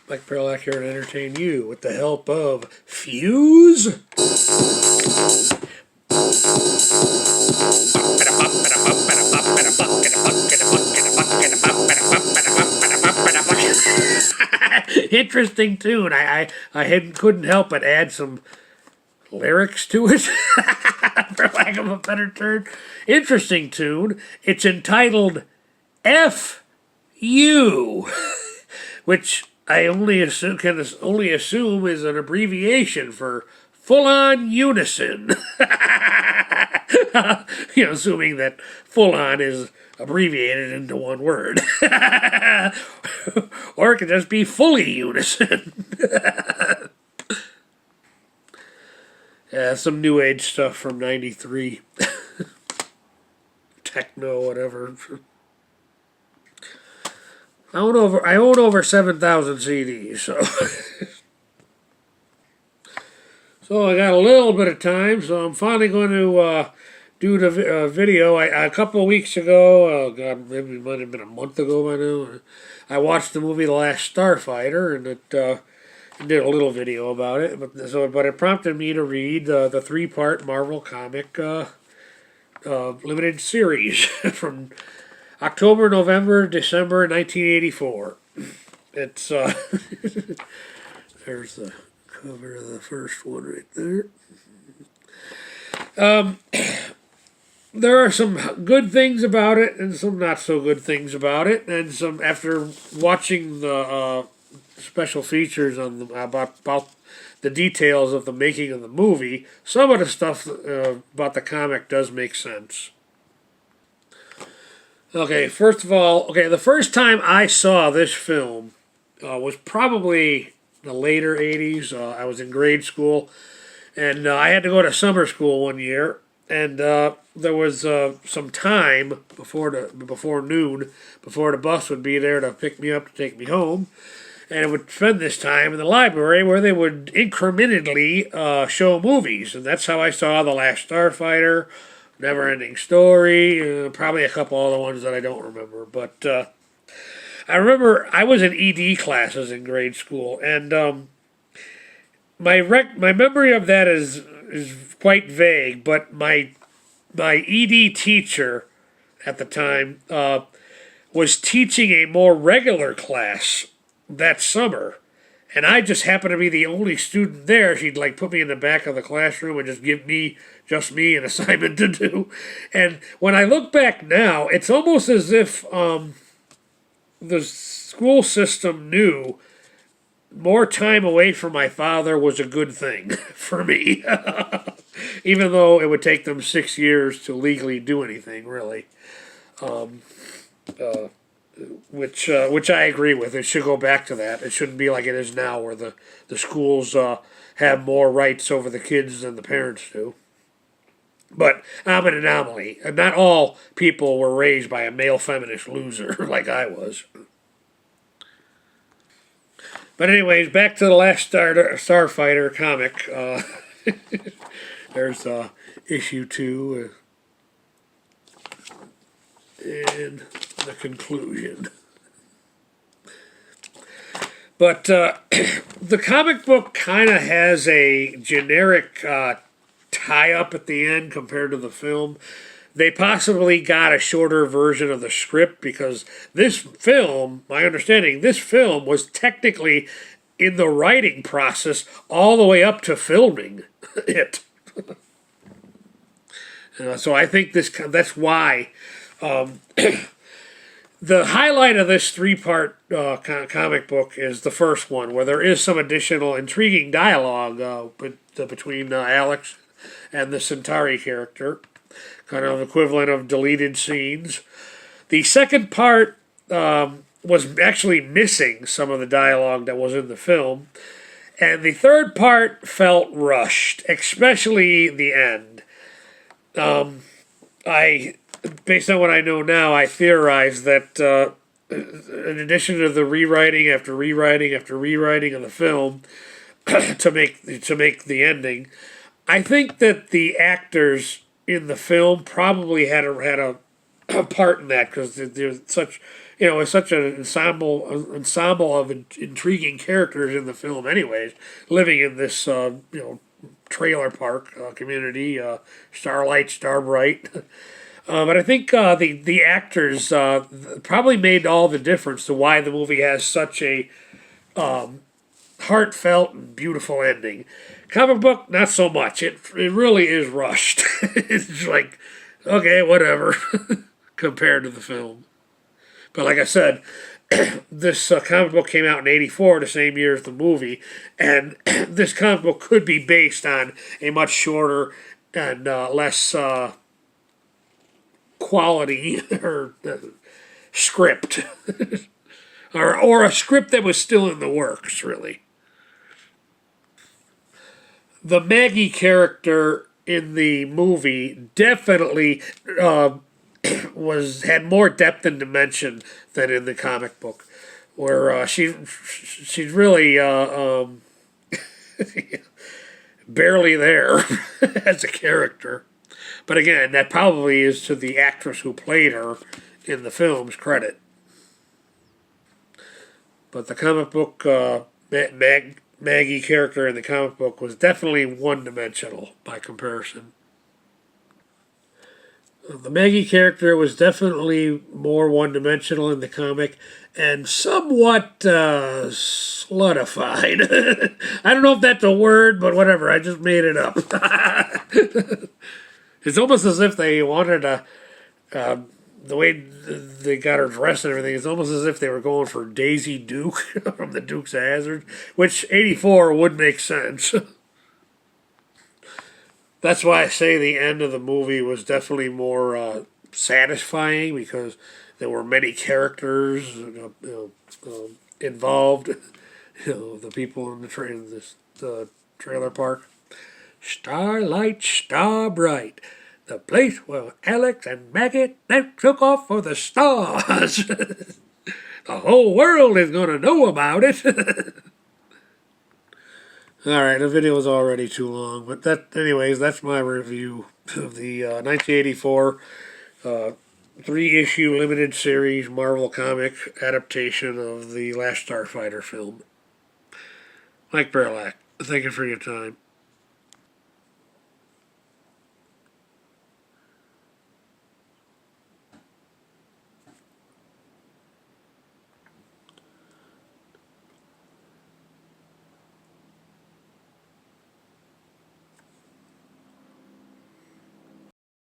Mike Perlak here to entertain you with the help of Fuse. Interesting tune. I couldn't help but add some lyrics to it, for lack of a better term. Interesting tune. It's entitled F U, which I can only assume is an abbreviation for full on unison. Assuming that full on is abbreviated into one word. Or it could just be fully unison. Yeah, some new age stuff from '93. Techno, whatever. I own over 7,000 CDs, so so I got a little bit of time. So I'm finally going to do the video. A couple of weeks ago, oh God, maybe it might have been a month ago by now. I watched the movie The Last Starfighter, and it did a little video about it. But it prompted me to read the 3-part Marvel comic limited series from October, November, December 1984. It's there's the cover of the first one right there. There are some good things about it and some not so good things about it, and some after watching the special features on about the details of the making of the movie, some of the stuff about the comic does make sense. Okay, first of all, the first time I saw this film was probably the later 80s. I was in grade school, and I had to go to summer school one year, and there was some time before noon, before the bus would be there to pick me up to take me home, and I would spend this time in the library where they would incrementally show movies, and that's how I saw The Last Starfighter, Never-Ending Story, probably a couple other ones that I don't remember. But I remember I was in ED classes in grade school, and my memory of that is quite vague. But my ED teacher at the time was teaching a more regular class that summer. And I just happened to be the only student there. She'd put me in the back of the classroom and just give me an assignment to do. And when I look back now, it's almost as if the school system knew more time away from my father was a good thing for me. Even though it would take them 6 years to legally do anything, really. Which I agree with. It should go back to that. It shouldn't be like it is now, where the schools have more rights over the kids than the parents do. But I'm an anomaly. Not all people were raised by a male feminist loser like I was. But anyways, back to The Last Starfighter comic. There's issue 2. And the conclusion. But the comic book kind of has a generic tie-up at the end compared to the film. They possibly got a shorter version of the script because this film, my understanding, this film was technically in the writing process all the way up to filming it. So I think that's why the highlight of this 3-part comic book is the first one, where there is some additional intriguing dialogue between Alex and the Centauri character, kind of equivalent of deleted scenes. The second part was actually missing some of the dialogue that was in the film, and the third part felt rushed, especially the end. Based on what I know now, I theorize that in addition to the rewriting after rewriting after rewriting of the film to make the ending, I think that the actors in the film probably had a part in that, because there's such it's such an ensemble of intriguing characters in the film. Anyways, living in this trailer park community, Starlight, Starbright. But I think the actors probably made all the difference to why the movie has such a heartfelt and beautiful ending. Comic book, not so much. It really is rushed. It's like, okay, whatever, compared to the film. But like I said, this comic book came out in '84, the same year as the movie, and this comic book could be based on a much shorter and less quality or script, or a script that was still in the works, really. The Maggie character in the movie definitely had more depth and dimension than in the comic book, where she's really barely there as a character. But again, that probably is to the actress who played her in the film's credit. But the comic book Maggie character in the comic book was definitely one-dimensional by comparison. The Maggie character was definitely more one-dimensional in the comic and somewhat slutified. I don't know if that's a word, but whatever. I just made it up. It's almost as if they wanted to, the way they got her dressed and everything, it's almost as if they were going for Daisy Duke from the Dukes of Hazzard, which '84 would make sense. That's why I say the end of the movie was definitely more satisfying, because there were many characters involved. The people in the trailer park. Starlight, Starbright, the place where Alex and Maggie they took off for the stars. The whole world is going to know about it. Alright, the video is already too long, but anyways, that's my review of the 1984 three-issue limited series Marvel comic adaptation of the last Starfighter film. Mike Berlak, thank you for your time.